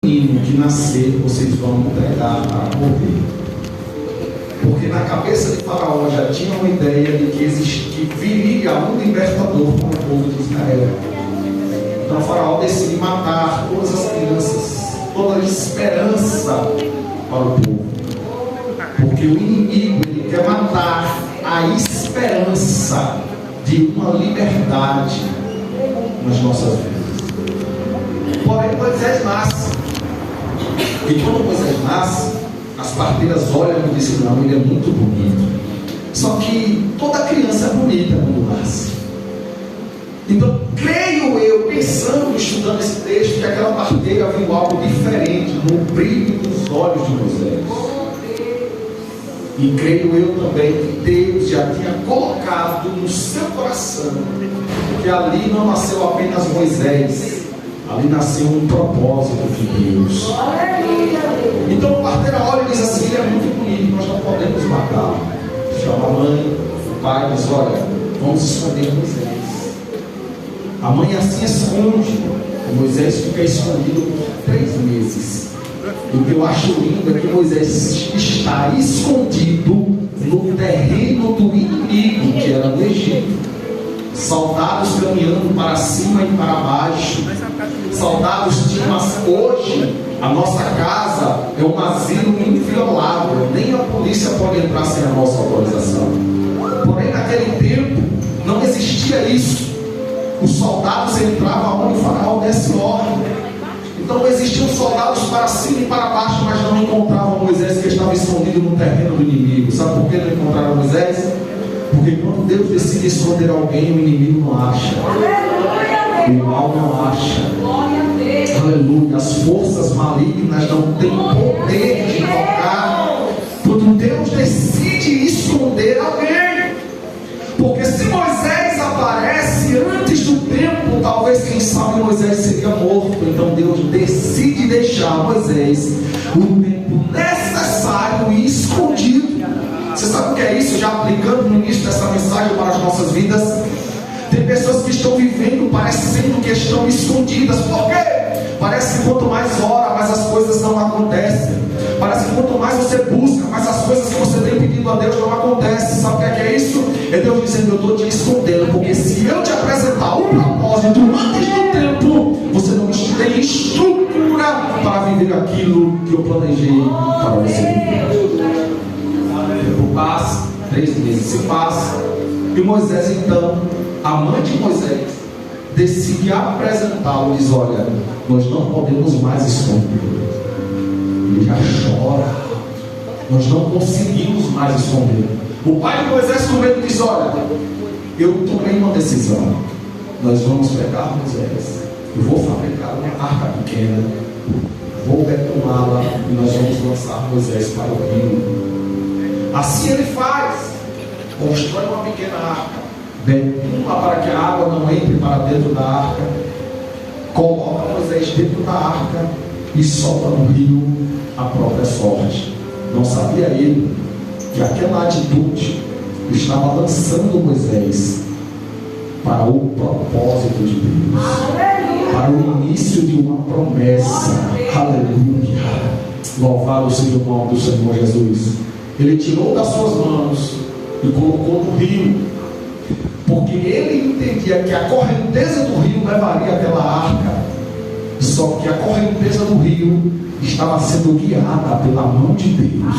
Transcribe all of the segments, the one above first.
menino que nascer, vocês vão entregar a morrer. Porque na cabeça de Faraó já tinha uma ideia de que viria um libertador para o povo de Israel. Então Faraó decide matar todas as crianças, toda a esperança para o povo. Porque o inimigo, ele quer matar a esperança de uma liberdade nas nossas vidas. Porém, Moisés nasce. E quando Moisés nasce, as parteiras olham e dizem: não, ele é muito bonito. Só que toda criança é bonita quando nasce. Então, creio eu, pensando, estudando esse texto, que aquela parteira viu algo diferente no brilho dos olhos de Moisés. E creio eu também que Deus já tinha colocado no seu coração que ali não nasceu apenas Moisés, ali nasceu um propósito de Deus. Então a parteira olha e diz assim: ele é muito bonito, nós não podemos matá-lo. Chama a mãe, o pai diz: olha, vamos esconder Moisés. A mãe assim esconde. Moisés fica escondido por 3 meses. E o que eu acho lindo é que Moisés está escondido no terreno do inimigo, que era no Egito. Soldados caminhando para cima e para baixo. Soldados de hoje, a nossa casa é um asilo inviolável. Nem a polícia pode entrar sem a nossa autorização. Porém, naquele tempo, não existia isso. Os soldados entravam onde o Faraó desse ordem. Então existiam soldados para cima e para baixo, mas não encontravam Moisés, que estava escondido no terreno do inimigo. Sabe por que não encontraram Moisés? Porque quando Deus decide esconder alguém, o inimigo não acha. O mal não acha. Aleluia. As forças malignas não têm poder de tocar. Quando Deus decide esconder alguém. Porque se Moisés aparece antes do tempo, talvez, quem sabe, Moisés seria morto. Então Deus decide deixar Moisés o tempo necessário e escondido. Você sabe o que é isso? Já aplicando no início dessa mensagem para as nossas vidas. Tem pessoas que estão vivendo parecendo que estão escondidas. Por quê? Parece que quanto mais ora, mais as coisas não acontecem. Parece que quanto mais você busca, mais as coisas que você tem pedido a Deus não acontecem. Sabe o que é isso? É Deus dizendo: eu estou te escondendo, porque se eu te apresentar um propósito antes do tempo, você não tem estrutura para viver aquilo que eu planejei para você viver. O passa, 3 meses se passa, e Moisés, então, a mãe de Moisés decide apresentá-lo. Diz: olha, nós não podemos mais esconder. Ele já chora. Nós não conseguimos mais esconder. O pai de Moisés, com medo, diz: olha, eu tomei uma decisão. Nós vamos pegar Moisés, eu vou fabricar uma arca pequena, vou betoná-la e nós vamos lançar Moisés para o rio. Assim ele faz. Constrói uma pequena arca, betona para que a água não entre para dentro da arca, coloca Moisés dentro da arca e solta no rio a própria sorte. Não sabia ele que aquela atitude estava lançando Moisés para o propósito de Deus, para o início de uma promessa. Aleluia. Louvado seja o nome do Senhor Jesus. Ele tirou das suas mãos e colocou no rio, porque ele entendia que a correnteza do rio levaria aquela arca. Só que a correnteza do rio estava sendo guiada pela mão de Deus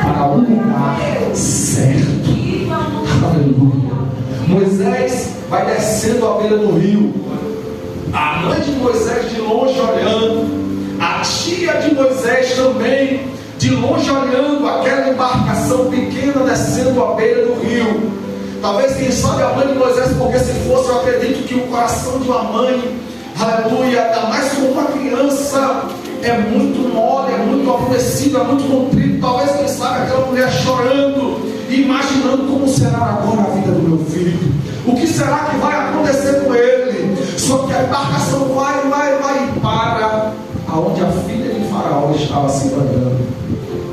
para um lugar certo. Aleluia. Moisés vai descendo à beira do rio. A mãe de Moisés de longe olhando, a tia de Moisés também de longe olhando aquela embarcação pequena descendo à beira do rio. Talvez, quem sabe, a mãe de Moisés, porque se fosse, eu acredito que o coração de uma mãe, aleluia, ainda mais com uma criança, é muito mole, é muito aborrecido, é muito contrito. Talvez, quem sabe, aquela mulher chorando, imaginando como será agora a vida do meu filho, o que será que vai acontecer com ele. Só que a embarcação vai e para aonde a filha de Faraó estava se banhando.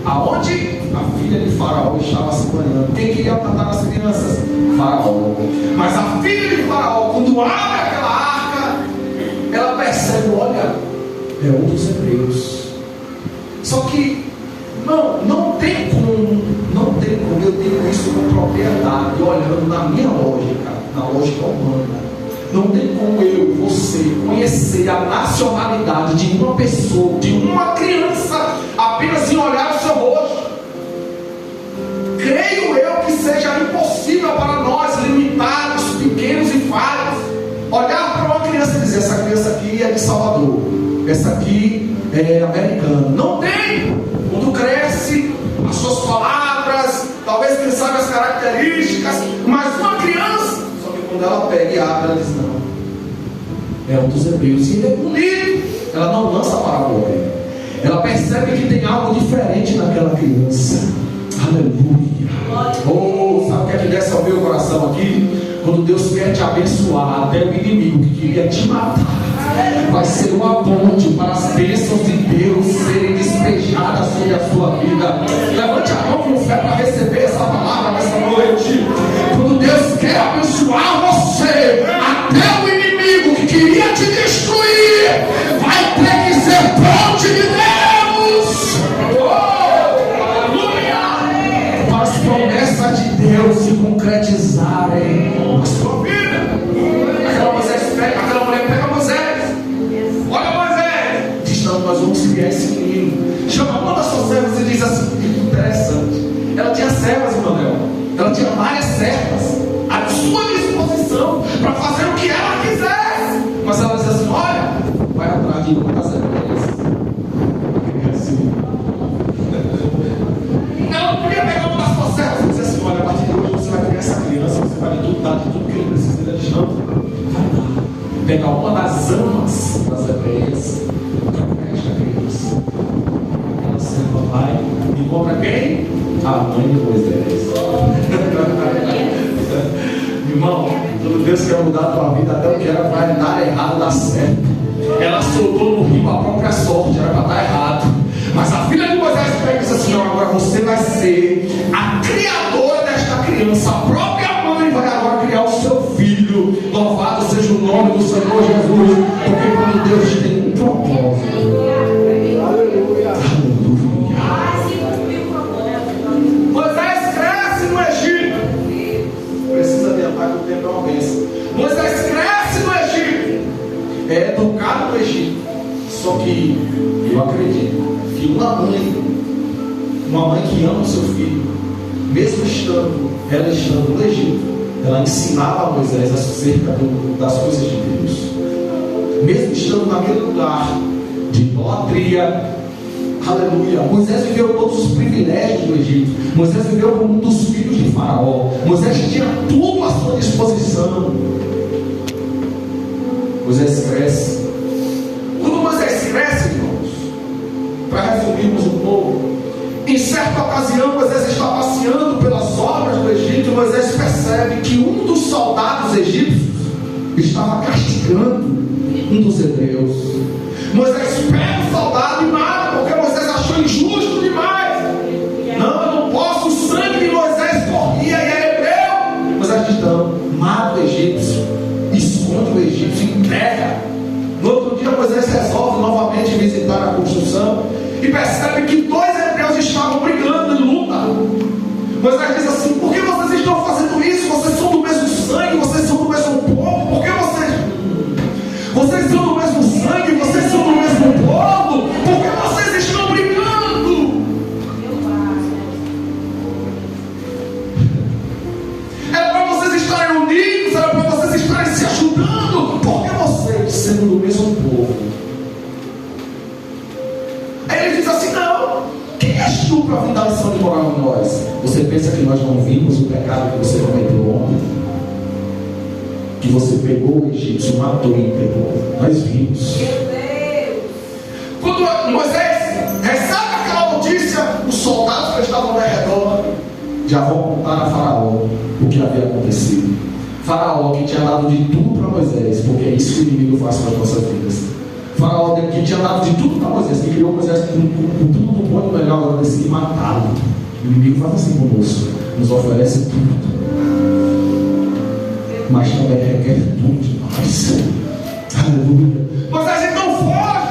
Aonde a filha de Faraó estava se banhando. Quem queria matar as crianças? Faraó. Mas a filha de Faraó, quando abre aquela arca, ela percebe: olha, É um dos hebreus. Só que não tem como eu tenho isso com propriedade, olhando na minha lógica, na lógica humana. Não tem como você conhecer a nacionalidade de uma pessoa, de uma criança, apenas em olhar o seu rosto. Creio eu que seja impossível para nós, limitados, pequenos e falhos, olhar para uma criança e dizer: essa criança aqui é de Salvador, essa aqui é americana. Não tem. Quando cresce, as suas palavras, talvez quem sabe as características, mas uma criança, só que quando ela pega e abre, ela diz: não, é um dos hebreus. E ele é bonito. Ela não lança para a glória. Ela percebe que tem algo diferente naquela criança. Aleluia. Oh, sabe o que é que desce ao meu coração aqui? Quando Deus quer te abençoar, até o inimigo que queria te matar vai ser uma ponte para as bênçãos de Deus serem despejadas sobre a sua vida. Levante a mão com fé para receber essa palavra nessa noite. Quando Deus quer abençoar você, até o inimigo que queria te destruir vai ter que ser ponte de Deus. Aleluia! Para as promessas de Deus se concretizarem na sua vida. Aquela mulher pega Moisés. Olha Moisés. Diz: não, nós vamos seguir esse menino. Chama uma das suas servas e diz assim: interessante. Ela tinha servas, Manuel. Ela tinha várias servas à sua disposição para fazer o que ela quisesse. Mas ela diz assim: olha, vai atrás de uma das hebreias. Ela não podia pegar uma das suas servas e dizer assim: olha, a partir de hoje você vai criar essa criança, você vai lhe dar de tudo que ele precisa. Ela diz: não. Pegar uma das amas das hebreias para comer esta criança. Ela serva vai e compra quem? A mãe de Moisés. Irmão, quando Deus quer mudar a tua vida, até o que era vai dar errado, dá certo. Ela soltou no rio a própria sorte, era para dar errado. Mas a filha de Moisés pega e diz assim: não, agora você vai ser a criadora desta criança. A própria mãe vai agora criar o seu filho. Louvado seja o nome do Senhor Jesus. Porque quando Deus tem um propósito, aleluia, Moisés cresce no Egito. Precisa tentar que o tempo é uma bênção. Moisés cresce no Egito, é educado no Egito. Só que eu acredito que uma mãe que ama o seu filho, mesmo ela estando no Egito, ela ensinava a Moisés acerca das coisas de Deus. Mesmo estando naquele lugar de idolatria, aleluia, Moisés viveu todos os privilégios do Egito. Moisés viveu como um dos filhos de Faraó. Moisés tinha tudo à sua disposição. Moisés cresce. Quando Moisés cresce, irmãos, para resumirmos um pouco, em certa ocasião Moisés está passeando pelas obras do Egito. Moisés percebe que um dos soldados egípcios estava castigando um dos hebreus. Moisés pega o soldado e mata, porque Moisés achou injusto demais. Não, eu não posso, o sangue de Moisés corria e era hebreu. Moisés diz: não, mata o egípcio, esconde o egípcio, entrega. No outro dia Moisés resolve novamente visitar a construção e percebe que dois hebreus estavam brigando em luta. Moisés diz assim: por que vocês estão fazendo isso? Vocês são do mesmo sangue, vocês são do mesmo povo. Por que vocês são do mesmo sangue, vocês são do mesmo povo? Por que vocês estão brigando? Era para vocês estarem unidos, era para vocês estarem se ajudando. Por que vocês, sendo do mesmo povo? Aí ele diz assim: não, quem és tu para vir dar lição de moral em nós? Você pensa que nós não vimos o pecado que você cometeu ontem? Que você pegou o egípcio, matou e pegou. Nós vimos. Quando Moisés recebe aquela notícia, os soldados que estavam ao redor já vão contar a Faraó o que havia acontecido. Faraó que tinha dado de tudo para Moisés, porque é isso que o inimigo faz para as nossas vidas. Faraó que tinha dado de tudo para Moisés, que criou Moisés com tudo do bom e do melhor, agora decide matá-lo. O inimigo faz assim conosco, nos oferece tudo, mas também requer tudo de nós. Aleluia. Moisés então foge.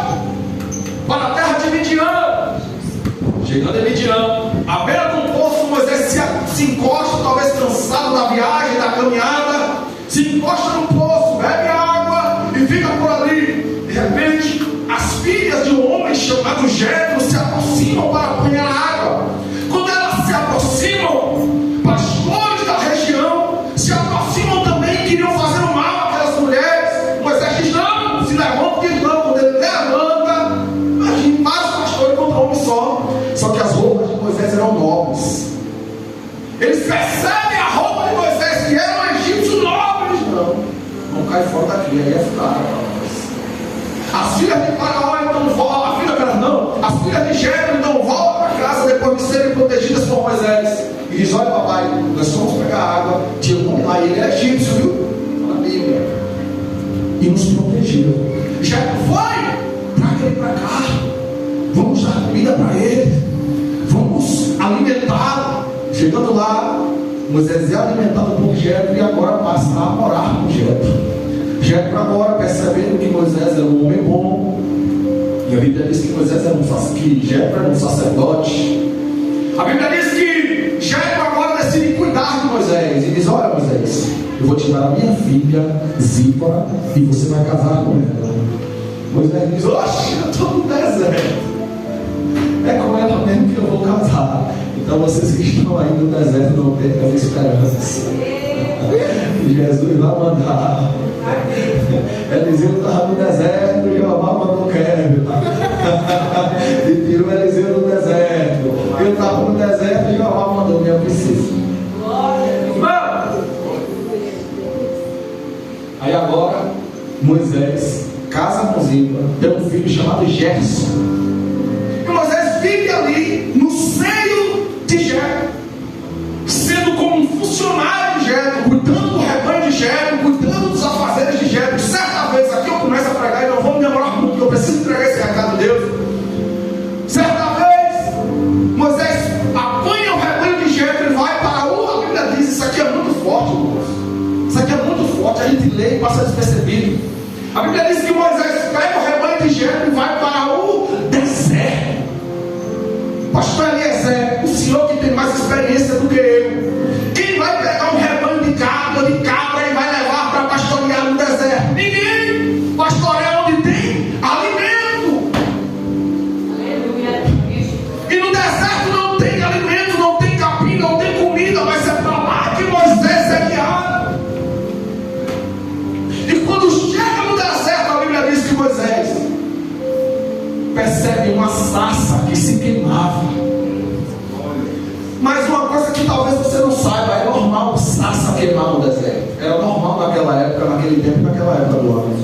chegando em Midian, à beira de um poço, Moisés se encosta, talvez cansado da viagem, da caminhada, se encosta no poço, bebe água e fica por ali. De repente, as filhas de um homem chamado Jetro se aproximam para apanhar água. Quando elas se aproximam, pastores da região se aproximam também e queriam fazer o mal àquelas mulheres. Moisés diz não, se levanta, diz não. Quando ele levanta, imagine vários pastores contra um homem só que as roupas de Moisés eram nobres. Eles percebem a roupa de Moisés, que era um egípcio nobre. Não cai fora daqui, aí é fraca. As filhas de Faraó então voltam, as filhas de Jetro então voltam para casa depois de serem protegidas por Moisés. E diz: olha papai, nós fomos pegar água, tinha um homem lá, ele é egípcio, viu? Está na Bíblia. E nos protegeu. Jetro foi, traga ele para cá, vamos dar comida para ele, vamos alimentá-lo. Chegando lá, Moisés é alimentado por Jetro e agora passa a morar com Jetro. Jetro agora, percebendo que Moisés era um homem bom, e a Bíblia diz que Moisés era Jetro era um sacerdote. A Bíblia diz que Jetro agora decide cuidar de Moisés e diz: olha Moisés, eu vou te dar a minha filha Zípora e você vai casar com ela. Moisés diz: oxe, eu estou no deserto, é com ela mesmo que eu vou casar. Então vocês que estão aí no deserto não percam a esperança. Jesus vai mandar. Eliseu estava no deserto e Jeová mandou Kevin. E tirou Eliseu no deserto. Eu estava no deserto e Jeová mandou minha princesa. Aí agora Moisés casa com Zípora, tem um filho chamado Gerson. E Moisés vive ali no seio de Jetro, sendo como um funcionário de Jetro, cuidando do rebanho de Jetro, cuidando dos afazeres de Jetro. Certa vez, aqui eu começo a pregar e não vou me demorar muito, porque eu preciso entregar esse recado de Deus. Certa vez, Moisés apanha o rebanho de Jetro e vai para a Bíblia diz: isso aqui é muito forte, irmãos. Isso aqui é muito forte, a gente lê e passa despercebido. A Bíblia diz que Moisés pega o rebanho de Jetro e vai para o deserto. Pastor Eliezer, o senhor que tem mais experiência do que eu, quem vai pegar um rebanho de cabra e vai levar para pastorear no deserto? Ninguém. Pastorear onde tem alimento. Aleluia. E no deserto não tem alimento, não tem capim, não tem comida, mas é para lá que Moisés é guiado. E quando chega no deserto, a Bíblia diz que Moisés percebe uma sarça que se queimava. Mas uma coisa que talvez você não saiba, é normal sarça queimar no deserto. Era normal naquela época, naquele tempo, naquela época do ano.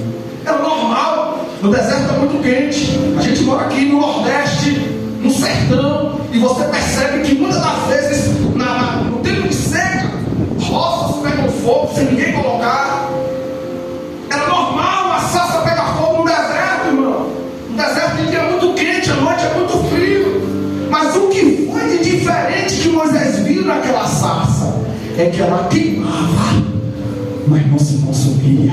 Era normal. No deserto é muito quente. A gente mora aqui no Nordeste, no sertão, e você percebe que muitas das vezes no tempo de seca, roças pegam fogo sem ninguém colocar. Era normal a sarça pegar fogo no deserto, irmão. No deserto o dia é muito quente, a noite é muito frio. Mas o que foi de diferente que Moisés viu naquela sarça é que ela queimava, mas não se consumia.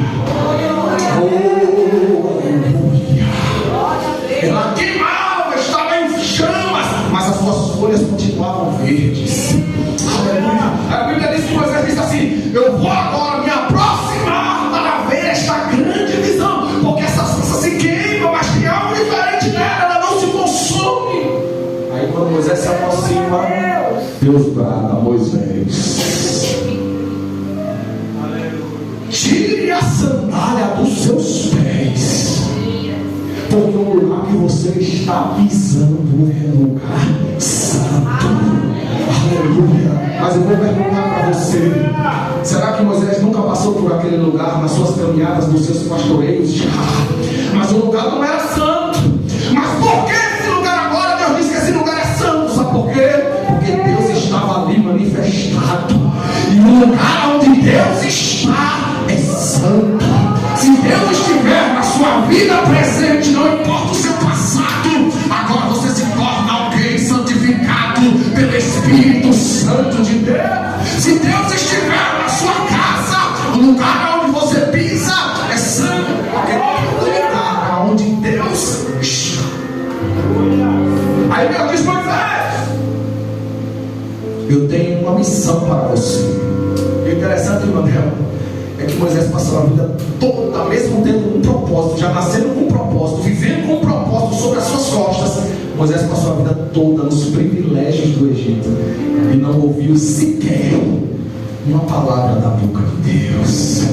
Ela queimava, estava em chamas, mas as suas folhas continuavam verdes. Aleluia. A Bíblia diz que Moisés disse assim: eu vou agora me aproximar para ver esta grande visão, porque essa sarça se queima, mas tem algo diferente nela, ela não se consome. Aí quando Moisés se aproxima, Deus brada a Moisés: tire a sandália dos seus pés, porque o lugar que você está pisando é lugar santo. Aleluia. Mas eu vou perguntar para você: será que Moisés nunca passou por aquele lugar nas suas caminhadas, nos seus pastoreios? Já. Mas o lugar não era santo. Mas por que esse lugar agora? Deus disse que esse lugar é santo. Sabe por quê? Porque Deus estava ali manifestado. E o lugar onde Deus está é santo. Se Deus estiver na sua vida presente, não importa o seu passado, agora você se torna alguém santificado pelo Espírito Santo de Deus. Se Deus estiver na sua casa, o lugar onde você pisa é santo, porque é o lugar onde Deus está. eu tenho uma missão para você. E o interessante, Manel, é que Moisés passou a vida toda, mesmo tendo um propósito, já nascendo com um propósito, vivendo com um propósito sobre as suas costas. Moisés passou a vida toda nos privilégios do Egito e não ouviu sequer uma palavra da boca de Deus.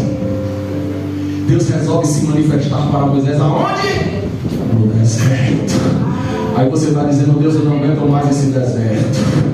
Deus resolve se manifestar para Moisés aonde? No deserto. Aí você vai dizendo: Deus, eu não aguento mais esse deserto.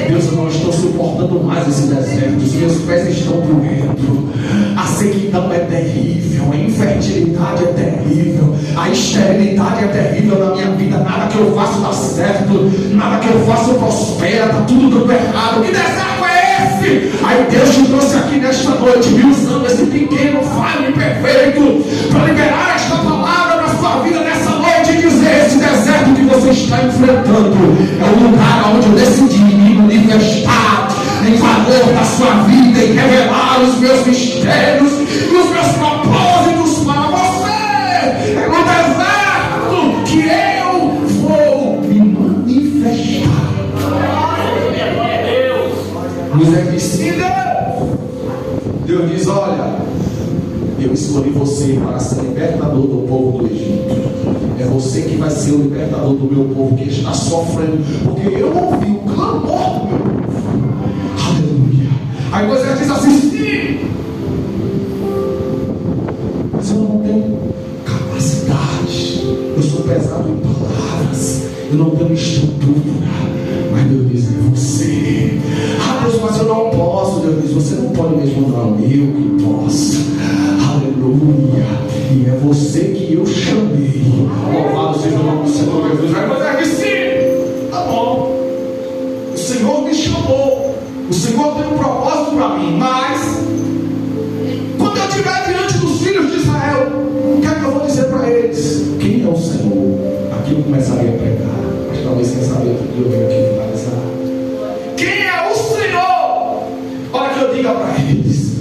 Deus, eu não estou suportando mais esse deserto. Os meus pés estão doendo. A sequidão é terrível. A infertilidade é terrível. A esterilidade é terrível na minha vida. Nada que eu faço dá certo. Nada que eu faço prospera. Está tudo dando errado. Que deserto é esse? Aí Deus te trouxe aqui nesta noite, me usando esse pequeno falho imperfeito para liberar esta palavra na sua vida nessa noite e dizer: esse deserto que você está enfrentando é o lugar onde eu decidi me manifestar em favor da sua vida e revelar os meus mistérios e os meus propósitos para você. É no deserto que eu vou me manifestar. Moisés disse: Deus diz: olha, eu escolhi você para ser libertador do povo do Egito. É você que vai ser o libertador do meu povo que está sofrendo, porque eu ouvi o clamor do meu povo. Aleluia. Aí Moisés diz assim: sim, mas eu não tenho capacidade, eu sou pesado em palavras, eu não tenho estrutura. Mas Deus diz: é você. Deus, mas eu não posso. Deus diz: você não pode mesmo, não, eu que posso. Aleluia. E é você que eu chamei. Louvado seja o nome do Senhor Jesus. Aí Moisés disse: sim, tá bom, o Senhor me chamou, o Senhor tem um propósito para mim, mas quando eu estiver diante dos filhos de Israel, o que é que eu vou dizer para eles? Quem é o Senhor? Aqui eu começaria a pregar, mas talvez quem sabe outro dia eu venho aqui finalizar. Quem é o Senhor? Olha que eu diga para eles.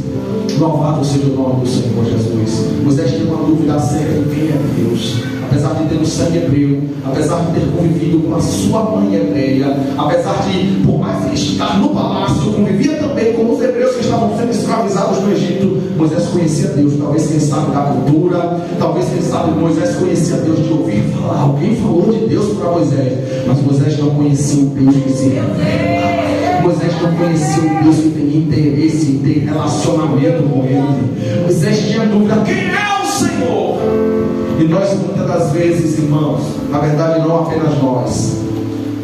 Louvado seja o nome do Senhor Jesus. Moisés tinha uma dúvida acerca de quem é Deus. Apesar de ter o sangue hebreu, apesar de ter convivido com a sua mãe hebreia, apesar de, por mais que estar no palácio, convivia também com os hebreus que estavam sendo escravizados no Egito. Moisés conhecia Deus, talvez quem sabe da cultura, talvez quem sabe Moisés conhecia Deus de ouvir falar. Alguém falou de Deus para Moisés, mas Moisés não conhecia o Deus que se revela. Moisés não conhecia o Deus que tem interesse em ter relacionamento com Ele. Moisés tinha dúvida: quem é o Senhor? E nós, muitas das vezes, irmãos, na verdade não apenas nós,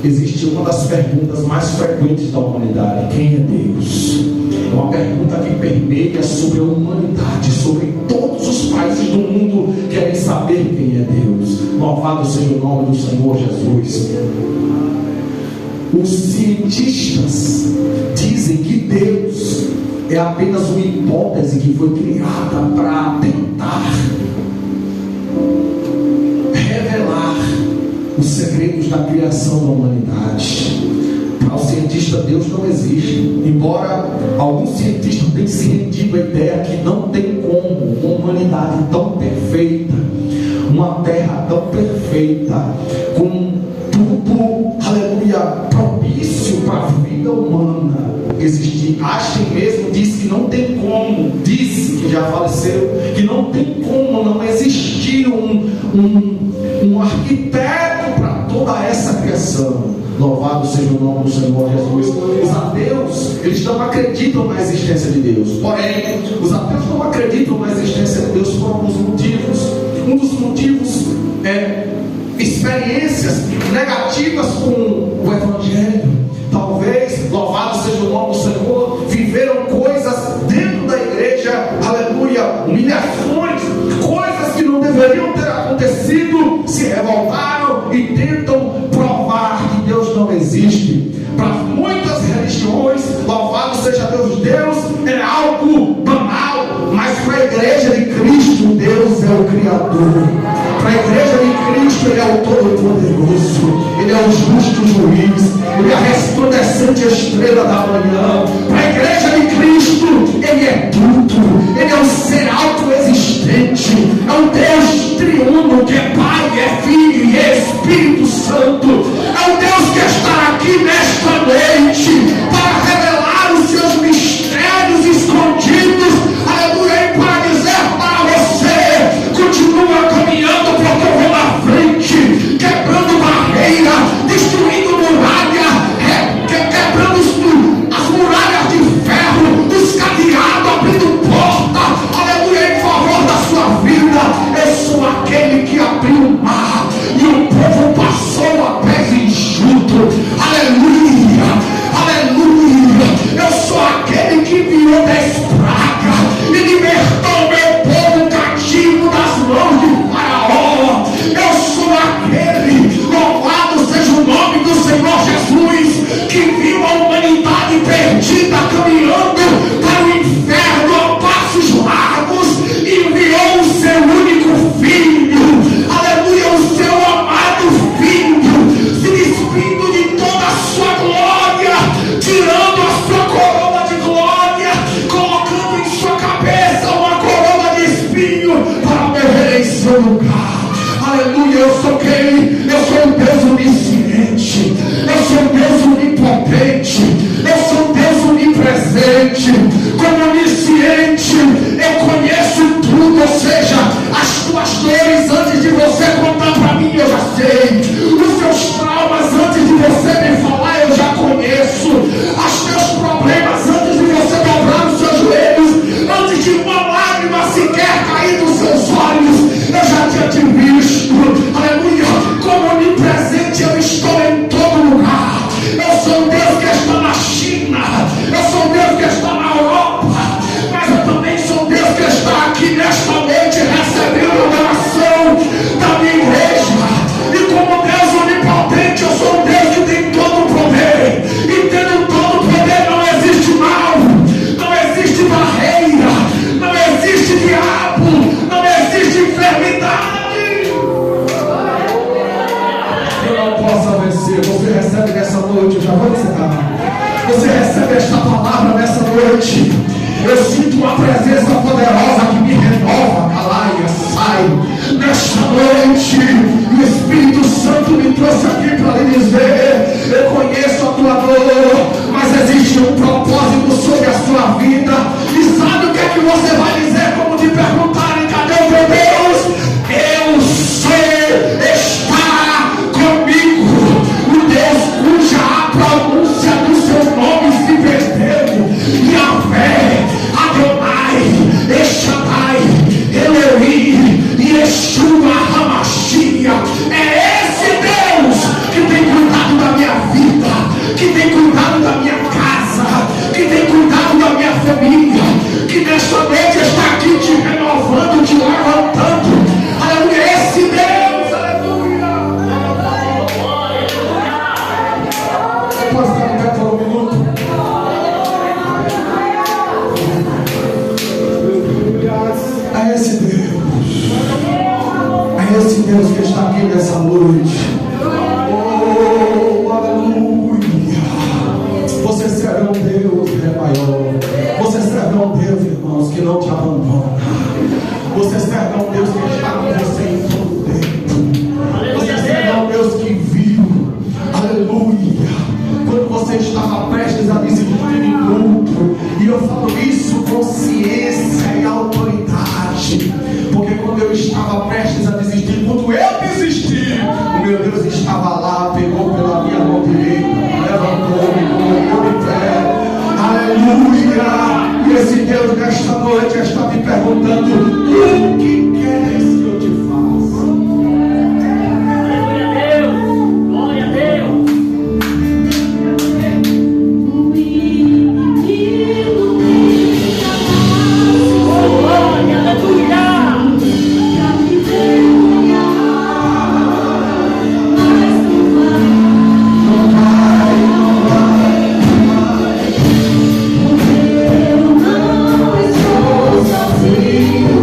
existe uma das perguntas mais frequentes da humanidade: quem é Deus? É uma pergunta que permeia sobre a humanidade, sobre todos os países do mundo querem saber quem é Deus. Louvado seja o nome do Senhor Jesus. Os cientistas dizem que Deus é apenas uma hipótese que foi criada para tentar revelar os segredos da criação da humanidade. Para o cientista, Deus não existe. Embora alguns cientistas tenham se rendido à ideia que não tem como uma humanidade tão perfeita, uma terra tão perfeita, com tudo, aleluia, propício para a vida humana existir. Einstein mesmo disse que não tem como, disse que já faleceu, que não tem como não existir um arquiteto para toda essa criação. Louvado seja o nome do Senhor Jesus. Os ateus, eles não acreditam na existência de Deus. Porém, os ateus não acreditam na existência de Deus por alguns motivos. Um dos motivos é experiências negativas com o Evangelho. Talvez, louvado seja o nome do Senhor, viveram coisas dentro da igreja, aleluia, humilhações, coisas que não deveriam ter acontecido, se revoltaram e tentam provar que Deus não existe. Para muitas religiões, louvado seja Deus, Deus é algo banal, mas para a igreja de Cristo, Deus é o Criador. Para a igreja de Cristo, Ele é o Todo-Poderoso, Ele é o justo juiz, Ele é a resplandecente estrela da manhã. Para a igreja de Cristo, Ele é tudo, Ele é um ser autoexistente, é um Deus triuno que é Pai, é Filho e é Espírito Santo. É um Deus que está aqui nesta noite para eu estou em todo lugar. Eu sou um Deus que está na China, eu sou um Deus que está na Europa, mas eu também sou um Deus que está aqui nesta noite recebendo a oração da minha igreja. E como Deus onipotente, eu sou um Deus que tem todo o poder, e tendo todo o poder não existe mal, não existe barreira, não existe diabo, não existe enfermidade que não possa vencer. Você recebe nessa noite, eu já vou encerrar. Você recebe esta palavra nessa noite. Eu sinto uma presença poderosa que me renova, calaia, sai. Nesta noite, o Espírito Santo me trouxe aqui para lhe dizer: eu conheço a tua dor, mas existe um propósito sobre a sua vida. E sabe o que é que você vai dizer? Como te perguntarem: cadê o teu Deus? Eu sei, está comigo. O Deus cuja a pronúncia do seu nome se perdeu. Yahvé, Adonai, Eshadai, Elohim, Yeshua HaMashiach. É esse Deus que tem cuidado da minha vida, que tem cuidado da minha casa, que tem cuidado da minha família, que nesta noite está aqui te renovando, te levantando. Aleluia, esse Deus, aleluia. Pode ficar em pé por um minuto. É esse Deus, é esse Deus que está aqui nessa noite. Oh, aleluia. Você serve um Deus, maior. Você serve um Deus, irmãos, que não te abandona. Você serve um Deus que está com você em todo tempo. Você serve um Deus que viu, aleluia, quando você estava prestes a desistir de tudo. E eu falo isso com ciência e autoridade, porque quando eu estava prestes a desistir, quando eu desisti, o meu Deus estava lá, pegou pela minha mão direita, levantou-me, colocou em pé. Aleluia. E esse Deus nesta noite está me perguntando: o que queres que eu te faça? Glória a Deus. Eu não estou sozinho.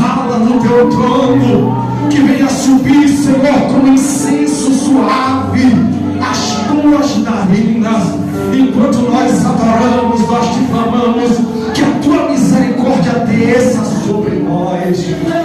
elevada no teu trono, que venha subir, Senhor, como incenso suave as tuas narinas. Enquanto nós adoramos, nós te clamamos, que a tua misericórdia desça sobre nós.